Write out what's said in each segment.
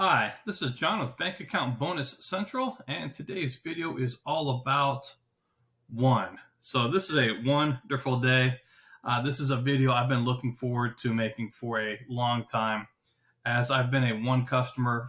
Hi, this is John with Bank Account Bonus Central, and today's video is all about One. So this is a wonderful day. This is a video I've been looking forward to making for a long time, as I've been a One customer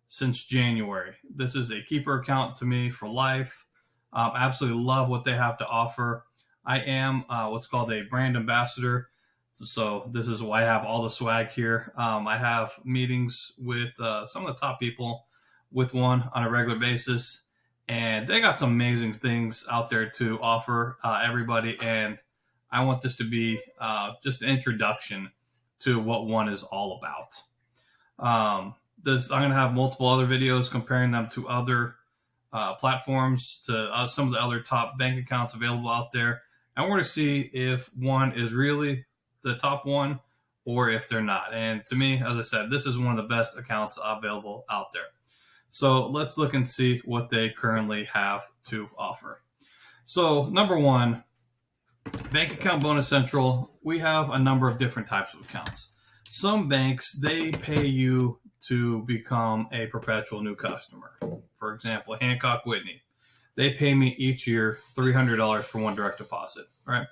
since January. This is a keeper account to me for life. Absolutely love what they have to offer. I am what's called a brand ambassador. So this is why I have all the swag here. I have meetings with some of the top people with One on a regular basis, and they got some amazing things out there to offer everybody. And I want this to be just an introduction to what One is all about. I'm going to have multiple other videos comparing them to other platforms, to some of the other top bank accounts available out there. And we're going to see if One is really the top one or if they're not. And to me, as I said, this is one of the best accounts available out there. So let's look and see what they currently have to offer. So number one, Bank Account Bonus Central, we have a number of different types of accounts. Some banks, they pay you to become a perpetual new customer. For example, Hancock Whitney, they pay me each year $300 for one direct deposit. All right.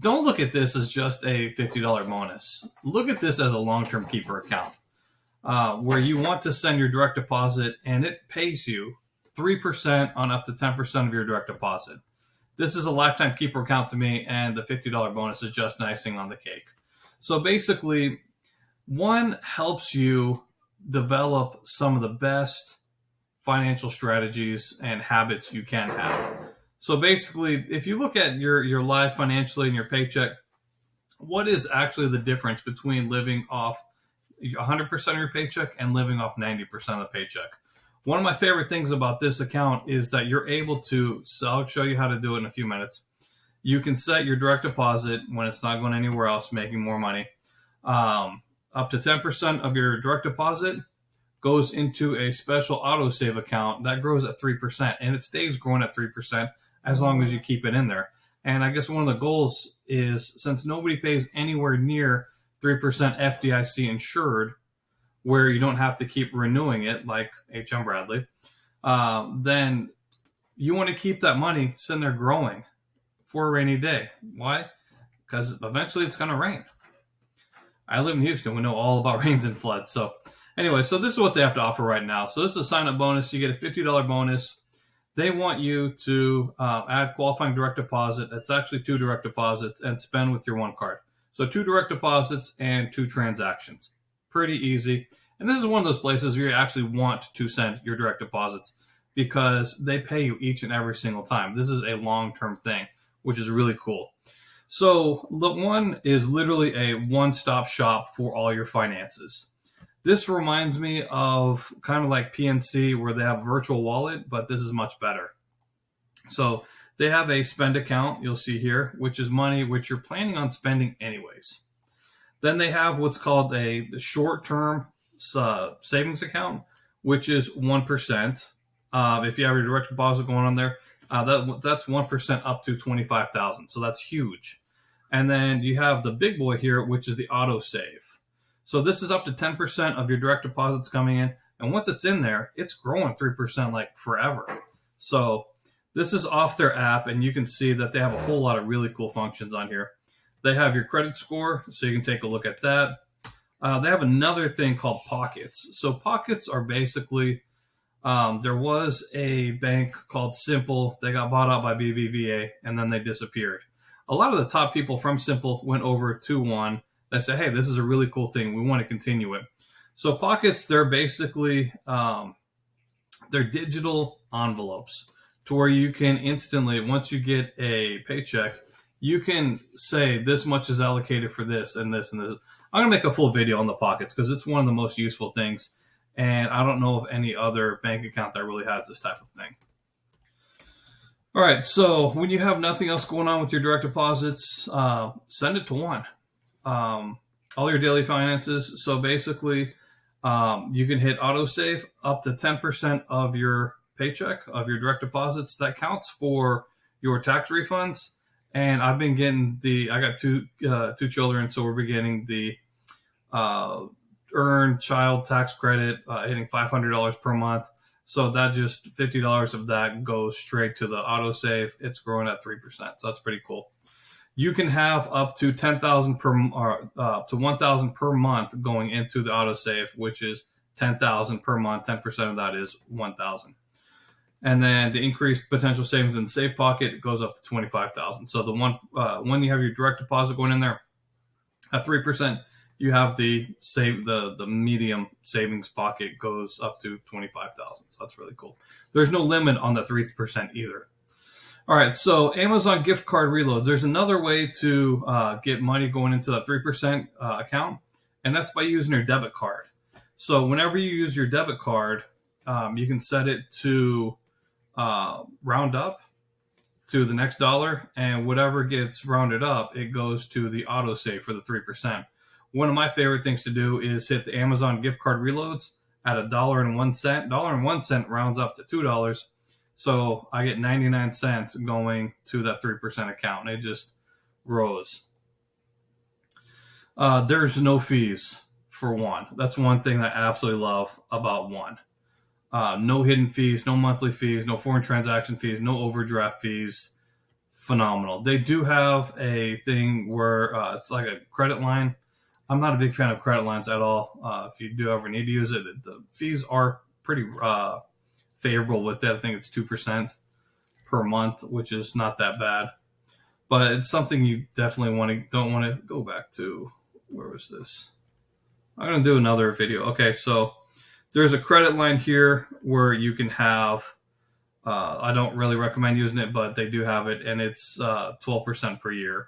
Don't look at this as just a $50 bonus. Look at this as a long-term keeper account where you want to send your direct deposit and it pays you 3% on up to 10% of your direct deposit. This is a lifetime keeper account to me, and the $50 bonus is just icing on the cake. So basically, One helps you develop some of the best financial strategies and habits you can have. So basically, if you look at your life financially and your paycheck, what is actually the difference between living off 100% of your paycheck and living off 90% of the paycheck? One of my favorite things about this account is that you're able to, so I'll show you how to do it in a few minutes. You can set your direct deposit when it's not going anywhere else, making more money. Up to 10% of your direct deposit goes into a special autosave account that grows at 3%, and it stays growing at 3% as long as you keep it in there. And I guess one of the goals is, since nobody pays anywhere near 3% FDIC insured, where you don't have to keep renewing it like H.M. Bradley, then you want to keep that money sitting there growing for a rainy day. Why? Because eventually it's going to rain. I live in Houston. We know all about rains and floods. So anyway, so this is what they have to offer right now. So this is a sign-up bonus. You get a $50 bonus. They want you to add qualifying direct deposit. It's actually 2 direct deposits and spend with your One card. So 2 direct deposits and 2 transactions. Pretty easy. And this is one of those places where you actually want to send your direct deposits because they pay you each and every single time. This is a long-term thing, which is really cool. So the One is literally a one-stop shop for all your finances. This reminds me of kind of like PNC, where they have virtual wallet, but this is much better. So they have a spend account, you'll see here, which is money which you're planning on spending anyways. Then they have what's called a short-term savings account, which is 1%. If you have your direct deposit going on there, that's 1% up to $25,000. So that's huge. And then you have the big boy here, which is the auto save. So this is up to 10% of your direct deposits coming in. And once it's in there, it's growing 3% like forever. So this is off their app, and you can see that they have a whole lot of really cool functions on here. They have your credit score, so you can take a look at that. They have another thing called Pockets. So Pockets are basically, there was a bank called Simple. They got bought out by BBVA, and then they disappeared. A lot of the top people from Simple went over to One. They say, hey, this is a really cool thing. We want to continue it. So Pockets, they're basically, they're digital envelopes to where you can instantly, once you get a paycheck, you can say this much is allocated for this and this and this. I'm going to make a full video on the Pockets because it's one of the most useful things. And I don't know of any other bank account that really has this type of thing. All right, so when you have nothing else going on with your direct deposits, send it to One. All your daily finances. So basically, you can hit autosave up to 10% of your paycheck, of your direct deposits. That counts for your tax refunds. And I've been getting I got two children, so we're getting the earn child tax credit, hitting $500 per month. So that just $50 of that goes straight to the autosave. It's growing at 3%. So that's pretty cool. You can have up to 10,000 per to 1,000 per month going into the autosave, which is 10,000 per month. 10% of that is 1,000. And then the increased potential savings in the safe pocket goes up to 25,000. So the when you have your direct deposit going in there at 3%, you have the medium savings pocket goes up to 25,000. So that's really cool. There's no limit on the 3% either. All right, so Amazon gift card reloads. There's another way to get money going into that 3% account, and that's by using your debit card. So whenever you use your debit card, you can set it to round up to the next dollar, and whatever gets rounded up, it goes to the autosave for the 3%. One of my favorite things to do is hit the Amazon gift card reloads at $1.01. $1.01 rounds up to $2. So I get 99 cents going to that 3% account. And it just grows. There's no fees for One. That's one thing that I absolutely love about One. No hidden fees, no monthly fees, no foreign transaction fees, no overdraft fees. Phenomenal. They do have a thing where it's like a credit line. I'm not a big fan of credit lines at all. If you do ever need to use it, the fees are pretty favorable with that. I think it's 2% per month, which is not that bad. But it's something you definitely don't want to go back to. Where was this? I'm going to do another video. Okay, so there's a credit line here where you can have, I don't really recommend using it, but they do have it, and it's 12% per year,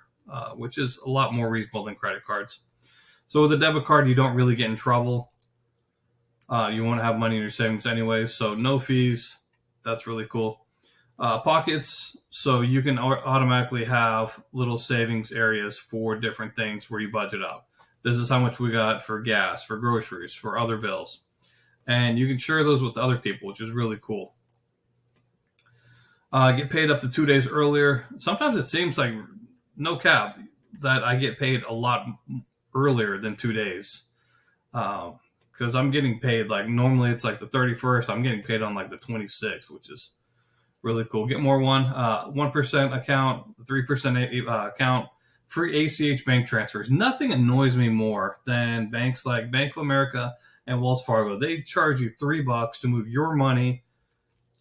which is a lot more reasonable than credit cards. So with a debit card, you don't really get in trouble. You want to have money in your savings anyway, so no fees. That's really cool. Pockets, so you can automatically have little savings areas for different things where you budget out. This is how much we got for gas, for groceries, for other bills. And you can share those with other people, which is really cool. Get paid up to 2 days earlier. Sometimes it seems like, no cap, that I get paid a lot earlier than 2 days. Because I'm getting paid, like, normally it's like the 31st. I'm getting paid on like the 26th, which is really cool. Get more One. 1% account, 3% account, free ACH bank transfers. Nothing annoys me more than banks like Bank of America and Wells Fargo. They charge you $3 to move your money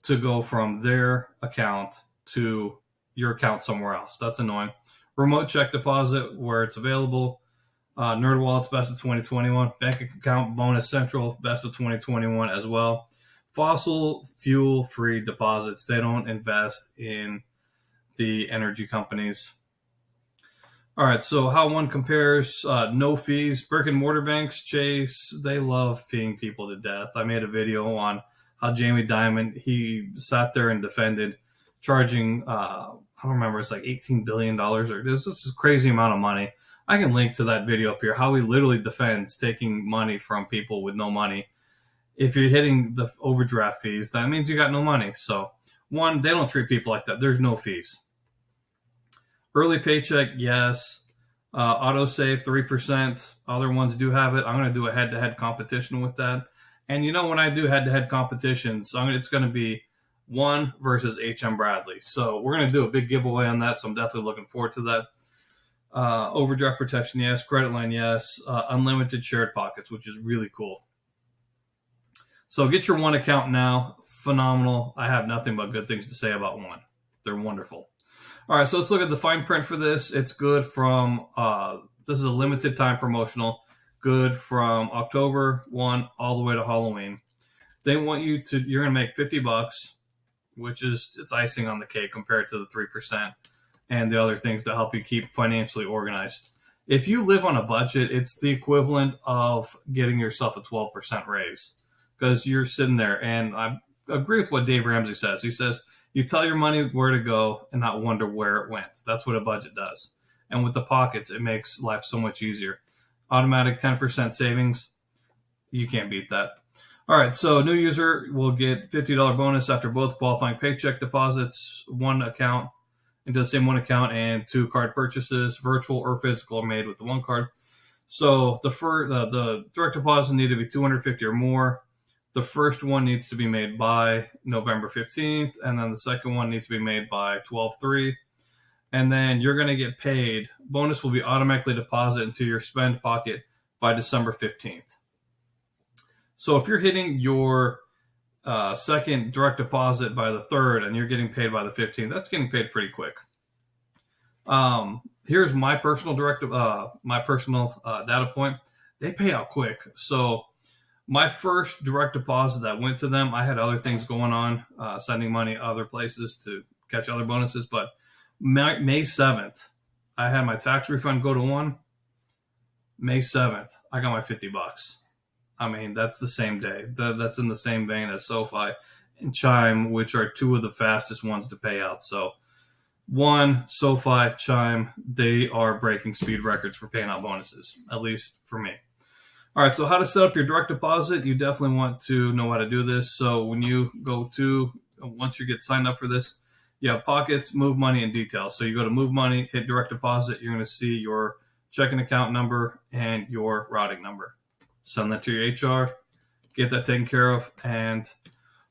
to go from their account to your account somewhere else. That's annoying. Remote check deposit where it's available. NerdWallet's best of 2021. Bank account bonus central best of 2021 as well. Fossil fuel free deposits. They don't invest in the energy companies. All right, so how One compares, no fees. Brick and mortar banks, Chase, they love feeing people to death. I made a video on how Jamie Dimon, he sat there and defended charging, I don't remember, it's like $18 billion or this is a crazy amount of money. I can link to that video up here, how he literally defends taking money from people with no money. If you're hitting the overdraft fees, that means you got no money. So, One, they don't treat people like that. There's no fees. Early paycheck, yes. Autosave, 3%. Other ones do have it. I'm going to do a head-to-head competition with that. And you know, when I do head-to-head competitions, it's going to be One versus HM Bradley. So we're going to do a big giveaway on that. So I'm definitely looking forward to that. Overdraft protection, yes. Credit line, yes. Unlimited shared pockets, which is really cool. So get your One account now. Phenomenal. I have nothing but good things to say about One. They're wonderful. All right, so let's look at the fine print for this. It's good from, this is a limited time promotional, good from October 1 all the way to Halloween. They want you to, you're going to make $50, which is, it's icing on the cake compared to the 3% and the other things to help you keep financially organized. If you live on a budget, it's the equivalent of getting yourself a 12% raise because you're sitting there. And I agree with what Dave Ramsey says. He says, you tell your money where to go and not wonder where it went. That's what a budget does. And with the pockets, it makes life so much easier. Automatic 10% savings. You can't beat that. All right, so new user will get $50 bonus after both qualifying paycheck deposits, one account into the same one account, and 2 card purchases, virtual or physical, are made with the one card. So the direct deposit need to be 250 or more. The first one needs to be made by November 15th, and then the second one needs to be made by 12/3. And then you're going to get paid. Bonus will be automatically deposited into your spend pocket by December 15th. So if you're hitting your second direct deposit by the 3rd and you're getting paid by the 15th, that's getting paid pretty quick. Here's my personal data point. They pay out quick. So my first direct deposit that went to them, I had other things going on, sending money other places to catch other bonuses. But May 7th, I had my tax refund go to one. May 7th, I got my $50. I mean, that's the same day. That's in the same vein as SoFi and Chime, which are two of the fastest ones to pay out. So one, SoFi, Chime, they are breaking speed records for paying out bonuses, at least for me. All right, so how to set up your direct deposit. You definitely want to know how to do this. So when you go to, once you get signed up for this, you have pockets, move money, and details. So you go to move money, hit direct deposit. You're going to see your checking account number and your routing number. Send that to your HR, get that taken care of. And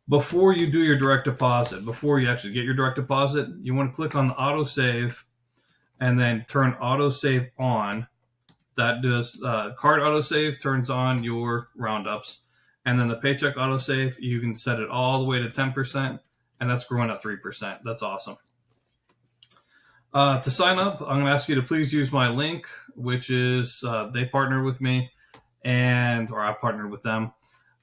before you do your direct deposit, before you actually get your direct deposit, you want to click on the auto save and then turn auto save on. That does card auto save turns on your roundups. And then the paycheck auto save, you can set it all the way to 10%, and that's growing at 3%. That's awesome. To sign up, I'm going to ask you to please use my link, which is they partnered with me, or I partnered with them.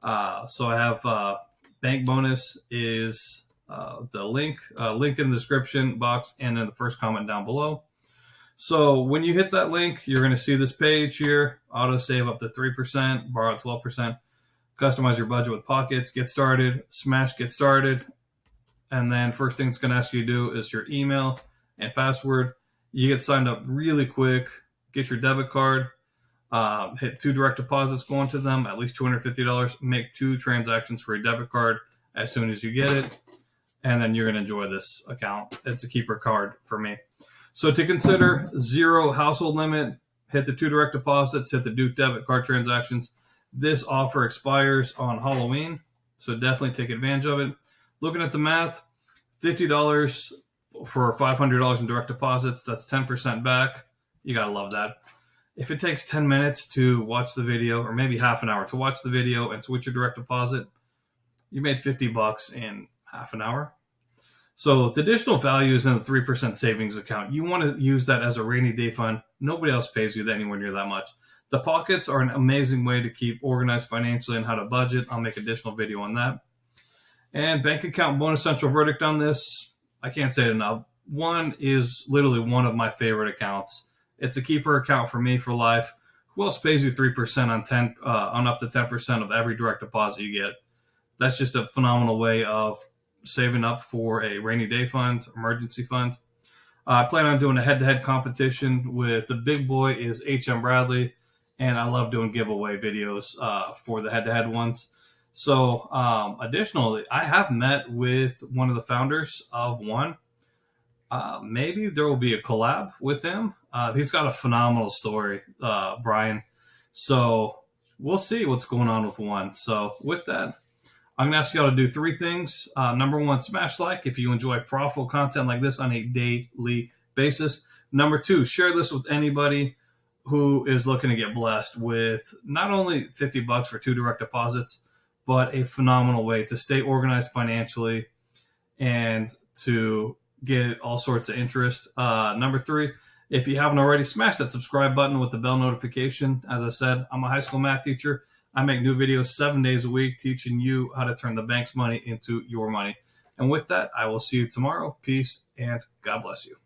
So I have bank bonus is the link in the description box and in the first comment down below. So when you hit that link, you're going to see this page here: auto save up to 3%, borrow 12%, customize your budget with pockets, get started, smash get started. And then first thing it's going to ask you to do is your email and password. You get signed up really quick, get your debit card, hit 2 direct deposits going to them, at least $250, make 2 transactions for your debit card as soon as you get it, and then you're going to enjoy this account. It's a keeper card for me. So to consider, 0 household limit, hit the 2 direct deposits, hit the Duke debit card transactions. This offer expires on Halloween, so definitely take advantage of it. Looking at the math, $50 for $500 in direct deposits, that's 10% back. You got to love that. If it takes 10 minutes to watch the video, or maybe half an hour to watch the video and switch your direct deposit, you made $50 in half an hour. So the additional value is in the 3% savings account. You want to use that as a rainy day fund. Nobody else pays you anywhere near that much. The pockets are an amazing way to keep organized financially and how to budget. I'll make an additional video on that. And bank account bonus central verdict on this, I can't say it enough. One is literally one of my favorite accounts. It's a keeper account for me for life. Who else pays you 3% on up to 10% of every direct deposit you get? That's just a phenomenal way of saving up for a rainy day fund, emergency fund. I plan on doing a head-to-head competition with the big boy is H.M. Bradley, and I love doing giveaway videos for the head-to-head ones. So additionally, I have met with one of the founders of One. Maybe there will be a collab with him. He's got a phenomenal story, Brian. So we'll see what's going on with One. So with that, I'm going to ask you all to do 3 things. Number 1, smash like if you enjoy profitable content like this on a daily basis. Number 2, share this with anybody who is looking to get blessed with not only $50 for 2 direct deposits, but a phenomenal way to stay organized financially and to get all sorts of interest. Number 3, if you haven't already, smash that subscribe button with the bell notification. As I said, I'm a high school math teacher. I make new videos 7 days a week teaching you how to turn the bank's money into your money. And with that, I will see you tomorrow. Peace and God bless you.